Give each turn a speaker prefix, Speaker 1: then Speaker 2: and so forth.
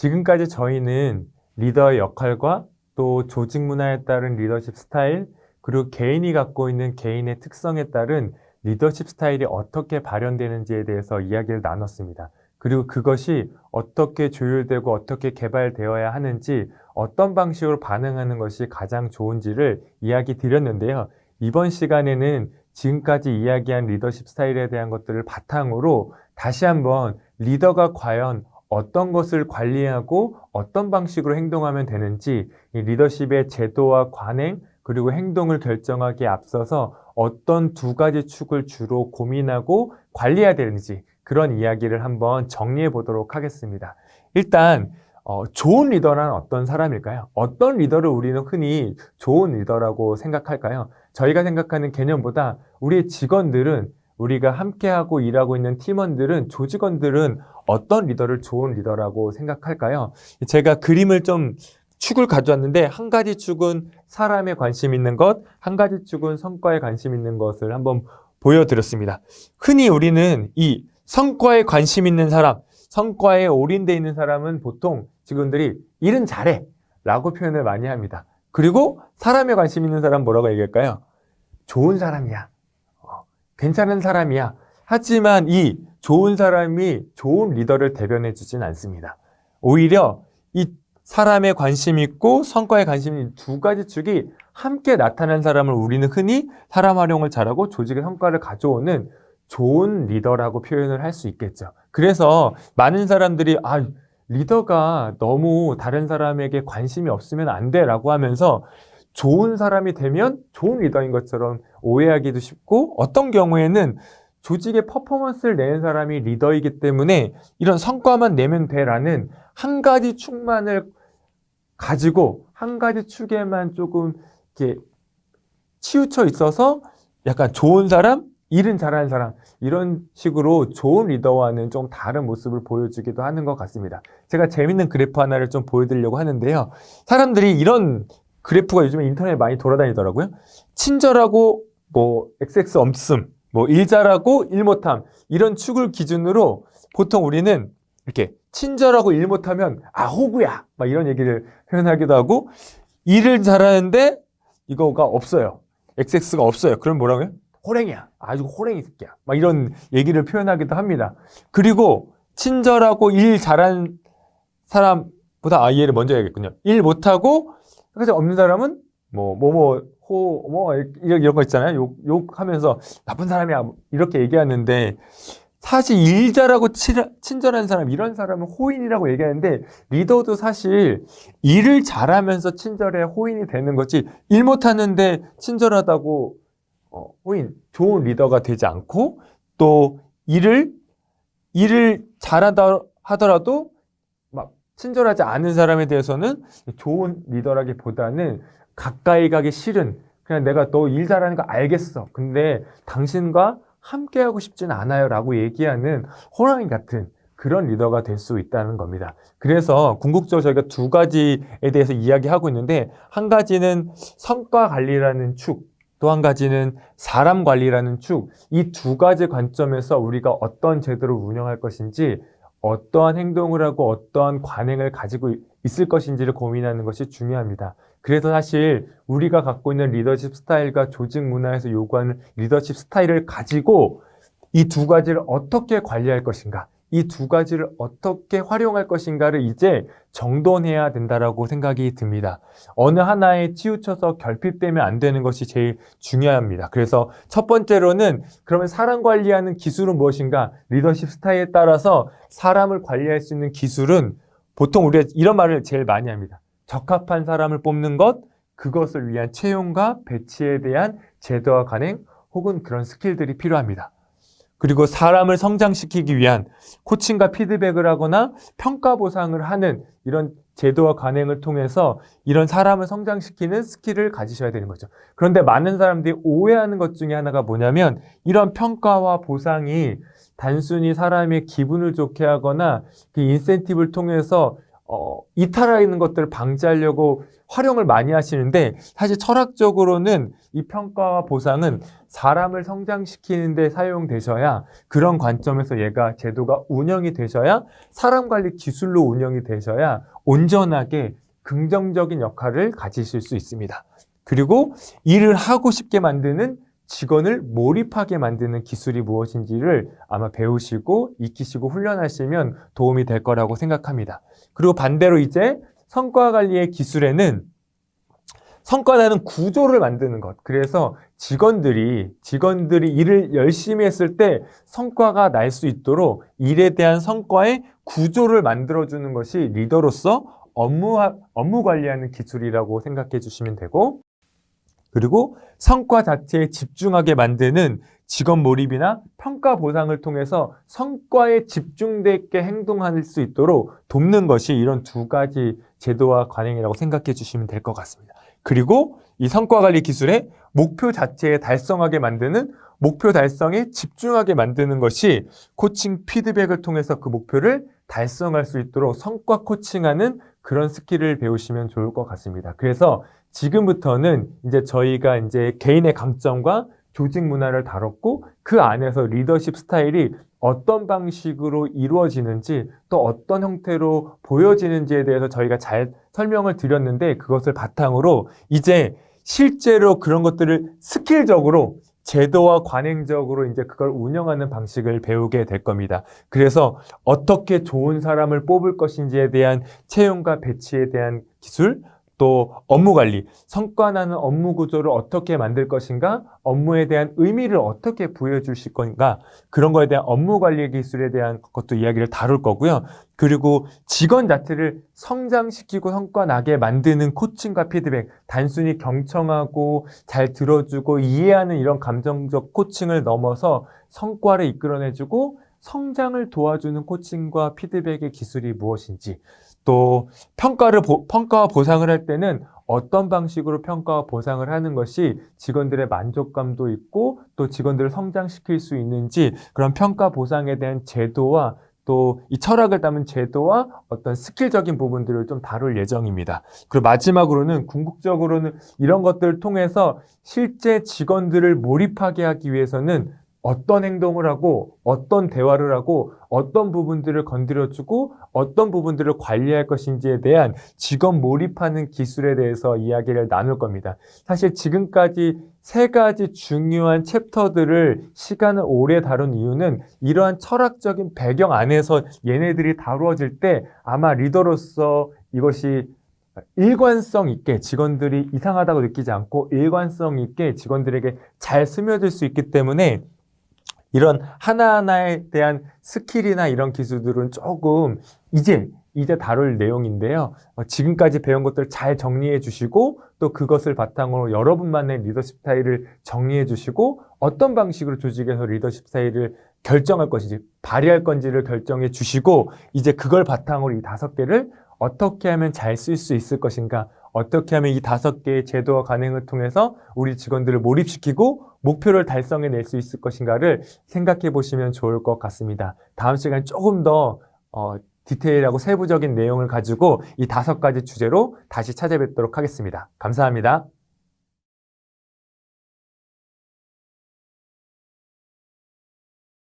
Speaker 1: 지금까지 저희는 리더의 역할과 또 조직 문화에 따른 리더십 스타일, 그리고 개인이 갖고 있는 개인의 특성에 따른 리더십 스타일이 어떻게 발현되는지에 대해서 이야기를 나눴습니다. 그리고 그것이 어떻게 조율되고 어떻게 개발되어야 하는지, 어떤 방식으로 반응하는 것이 가장 좋은지를 이야기 드렸는데요. 이번 시간에는 지금까지 이야기한 리더십 스타일에 대한 것들을 바탕으로 다시 한번 리더가 과연 어떤 것을 관리하고 어떤 방식으로 행동하면 되는지, 이 리더십의 제도와 관행 그리고 행동을 결정하기에 앞서서 어떤 두 가지 축을 주로 고민하고 관리해야 되는지, 그런 이야기를 한번 정리해 보도록 하겠습니다. 일단 좋은 리더란 어떤 사람일까요? 어떤 리더를 우리는 흔히 좋은 리더라고 생각할까요? 저희가 생각하는 개념보다 우리의 직원들은, 우리가 함께하고 일하고 있는 팀원들은, 조직원들은 어떤 리더를 좋은 리더라고 생각할까요? 제가 그림을 좀 축을 가져왔는데, 한 가지 축은 사람에 관심 있는 것, 한 가지 축은 성과에 관심 있는 것을 한번 보여드렸습니다. 흔히 우리는 이 성과에 관심 있는 사람, 성과에 올인되어 있는 사람은 보통 직원들이 일은 잘해 라고 표현을 많이 합니다. 그리고 사람에 관심 있는 사람 뭐라고 얘기할까요? 좋은 사람이야. 괜찮은 사람이야. 하지만 이 좋은 사람이 좋은 리더를 대변해 주진 않습니다. 오히려 이 사람에 관심 있고 성과에 관심 있는 두 가지 축이 함께 나타난 사람을 우리는 흔히 사람 활용을 잘하고 조직의 성과를 가져오는 좋은 리더라고 표현을 할 수 있겠죠. 그래서 많은 사람들이 리더가 너무 다른 사람에게 관심이 없으면 안 돼 라고 하면서 좋은 사람이 되면 좋은 리더인 것처럼 오해하기도 쉽고, 어떤 경우에는 조직의 퍼포먼스를 내는 사람이 리더이기 때문에 이런 성과만 내면 돼라는 한 가지 축만을 가지고 한 가지 축에만 조금 이렇게 치우쳐 있어서 약간 좋은 사람, 일은 잘하는 사람, 이런 식으로 좋은 리더와는 좀 다른 모습을 보여주기도 하는 것 같습니다. 제가 재밌는 그래프 하나를 좀 보여드리려고 하는데요. 사람들이 이런 그래프가 요즘에 인터넷에 많이 돌아다니더라고요. 친절하고 XX 없음, 일 잘하고 일 못함, 이런 축을 기준으로 보통 우리는 이렇게 친절하고 일 못하면 호구야 막 이런 얘기를 표현하기도 하고, 일을 잘하는데 이거가 없어요. XX가 없어요. 그럼 뭐라고요? 호랭이야. 아주 호랭이 새끼야. 막 이런 얘기를 표현하기도 합니다. 그리고 친절하고 일 잘하는 사람보다 얘를 먼저 해야겠군요. 일 못하고 그래서 없는 사람은 이런 거 있잖아요. 욕하면서 나쁜 사람이야 이렇게 얘기하는데, 사실 일 잘하고 친절한 사람, 이런 사람은 호인이라고 얘기하는데, 리더도 사실 일을 잘하면서 친절해 호인이 되는 거지, 일 못하는데 친절하다고 좋은 리더가 되지 않고, 또 일을 잘한다 하더라도 막 친절하지 않은 사람에 대해서는 좋은 리더라기보다는 가까이 가기 싫은, 그냥 내가 너 일 잘하는 거 알겠어. 근데 당신과 함께하고 싶진 않아요 라고 얘기하는 호랑이 같은 그런 리더가 될 수 있다는 겁니다. 그래서 궁극적으로 저희가 두 가지에 대해서 이야기하고 있는데, 한 가지는 성과 관리라는 축, 또 한 가지는 사람 관리라는 축, 이 두 가지 관점에서 우리가 어떤 제도를 운영할 것인지, 어떠한 행동을 하고 어떠한 관행을 가지고 있을 것인지를 고민하는 것이 중요합니다. 그래서 사실 우리가 갖고 있는 리더십 스타일과 조직 문화에서 요구하는 리더십 스타일을 가지고 이 두 가지를 어떻게 관리할 것인가, 이 두 가지를 어떻게 활용할 것인가를 이제 정돈해야 된다라고 생각이 듭니다. 어느 하나에 치우쳐서 결핍되면 안 되는 것이 제일 중요합니다. 그래서 첫 번째로는, 그러면 사람 관리하는 기술은 무엇인가? 리더십 스타일에 따라서 사람을 관리할 수 있는 기술은, 보통 우리가 이런 말을 제일 많이 합니다. 적합한 사람을 뽑는 것, 그것을 위한 채용과 배치에 대한 제도와 관행, 혹은 그런 스킬들이 필요합니다. 그리고 사람을 성장시키기 위한 코칭과 피드백을 하거나 평가 보상을 하는 이런 제도와 관행을 통해서 이런 사람을 성장시키는 스킬을 가지셔야 되는 거죠. 그런데 많은 사람들이 오해하는 것 중에 하나가 뭐냐면, 이런 평가와 보상이 단순히 사람의 기분을 좋게 하거나 그 인센티브를 통해서 이탈하는 것들을 방지하려고 활용을 많이 하시는데 사실 철학적으로는 이 평가와 보상은 사람을 성장시키는 데 사용되셔야 그런 관점에서 얘가 제도가 운영이 되셔야 사람 관리 기술로 운영이 되셔야 온전하게 긍정적인 역할을 가지실 수 있습니다. 그리고 일을 하고 싶게 만드는 직원을 몰입하게 만드는 기술이 무엇인지를 아마 배우시고 익히시고 훈련하시면 도움이 될 거라고 생각합니다. 그리고 반대로 이제 성과 관리의 기술에는 성과나는 구조를 만드는 것. 그래서 직원들이 일을 열심히 했을 때 성과가 날 수 있도록 일에 대한 성과의 구조를 만들어주는 것이 리더로서 업무 관리하는 기술이라고 생각해 주시면 되고, 그리고 성과 자체에 집중하게 만드는 직원 몰입이나 평가 보상을 통해서 성과에 집중되게 행동할 수 있도록 돕는 것이 이런 두 가지 제도와 관행이라고 생각해 주시면 될 것 같습니다. 그리고 이 성과 관리 기술의 목표 자체에 달성하게 만드는 목표 달성에 집중하게 만드는 것이 코칭 피드백을 통해서 그 목표를 달성할 수 있도록 성과 코칭하는 그런 스킬을 배우시면 좋을 것 같습니다. 그래서 지금부터는 이제 저희가 이제 개인의 강점과 조직 문화를 다뤘고 그 안에서 리더십 스타일이 어떤 방식으로 이루어지는지 또 어떤 형태로 보여지는지에 대해서 저희가 잘 설명을 드렸는데 그것을 바탕으로 이제 실제로 그런 것들을 스킬적으로 제도와 관행적으로 이제 그걸 운영하는 방식을 배우게 될 겁니다. 그래서 어떻게 좋은 사람을 뽑을 것인지에 대한 채용과 배치에 대한 기술, 또 업무 관리, 성과 나는 업무 구조를 어떻게 만들 것인가, 업무에 대한 의미를 어떻게 부여해 주실 건가, 그런 거에 대한 업무 관리 기술에 대한 것도 이야기를 다룰 거고요. 그리고 직원 자체를 성장시키고 성과 나게 만드는 코칭과 피드백, 단순히 경청하고 잘 들어주고 이해하는 이런 감정적 코칭을 넘어서 성과를 이끌어내주고 성장을 도와주는 코칭과 피드백의 기술이 무엇인지, 또 평가와 보상을 할 때는 어떤 방식으로 평가와 보상을 하는 것이 직원들의 만족감도 있고 또 직원들을 성장시킬 수 있는지 그런 평가 보상에 대한 제도와 또 이 철학을 담은 제도와 어떤 스킬적인 부분들을 좀 다룰 예정입니다. 그리고 마지막으로는 궁극적으로는 이런 것들을 통해서 실제 직원들을 몰입하게 하기 위해서는 어떤 행동을 하고 어떤 대화를 하고 어떤 부분들을 건드려주고 어떤 부분들을 관리할 것인지에 대한 직원 몰입하는 기술에 대해서 이야기를 나눌 겁니다. 사실 지금까지 세 가지 중요한 챕터들을 시간을 오래 다룬 이유는 이러한 철학적인 배경 안에서 얘네들이 다루어질 때 아마 리더로서 이것이 일관성 있게 직원들이 이상하다고 느끼지 않고 일관성 있게 직원들에게 잘 스며들 수 있기 때문에 이런 하나하나에 대한 스킬이나 이런 기술들은 조금 이제 다룰 내용인데요. 지금까지 배운 것들 잘 정리해 주시고 또 그것을 바탕으로 여러분만의 리더십 스타일을 정리해 주시고 어떤 방식으로 조직에서 리더십 스타일을 결정할 것인지 발휘할 건지를 결정해 주시고 이제 그걸 바탕으로 이 5개를 어떻게 하면 잘 쓸 수 있을 것인가, 어떻게 하면 이 5개의 제도와 관행을 통해서 우리 직원들을 몰입시키고 목표를 달성해낼 수 있을 것인가를 생각해 보시면 좋을 것 같습니다. 다음 시간에 조금 더 디테일하고 세부적인 내용을 가지고 이 5가지 주제로 다시 찾아뵙도록 하겠습니다. 감사합니다.